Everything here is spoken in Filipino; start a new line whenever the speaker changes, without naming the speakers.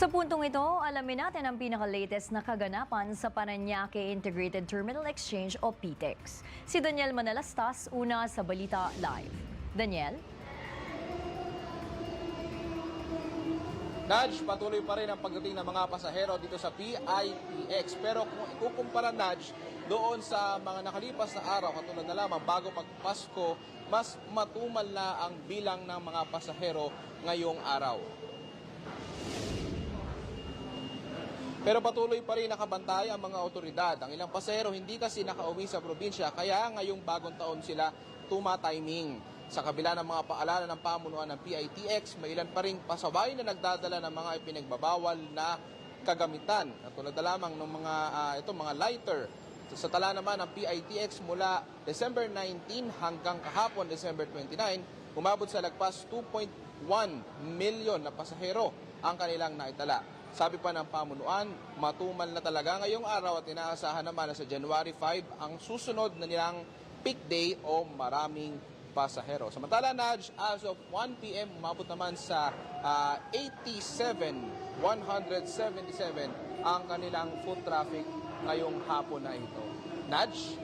Sa puntong ito, alamin natin ang pinaka-latest na kaganapan sa Parañaque Integrated Terminal Exchange o PTEX. Si Daniel Manalastas, una sa Balita Live. Daniel?
Nudge, patuloy pa rin ang pagdating ng mga pasahero dito sa PITX. Pero kung ikukumpara, Nudge, doon sa mga nakalipas na araw, katulad na lamang bago magpasko, mas matumal na ang bilang ng mga pasahero ngayong araw. Pero patuloy pa rin nakabantay ang mga otoridad. Ang ilang pasahero hindi kasi nakauwi sa probinsya, kaya ngayong bagong taon sila tumatiming. Sa kabila ng mga paalala ng pamunuan ng PITX, may ilan pa rin pasaway na nagdadala ng mga ipinagbabawal na kagamitan. Katulad na lamang ng mga lighter. Sa tala naman ng PITX mula December 19 hanggang kahapon December 29, umabot sa lagpas 2.1 milyon na pasahero ang kanilang naitala. Sabi pa ng pamunuan, matumal na talaga ngayong araw at inaasahan naman na sa January 5 ang susunod na nilang peak day o maraming pasahero. Samantala, Nudge, as of 1 p.m. umabot naman sa 177 ang kanilang foot traffic ngayong hapon na ito. Nudge?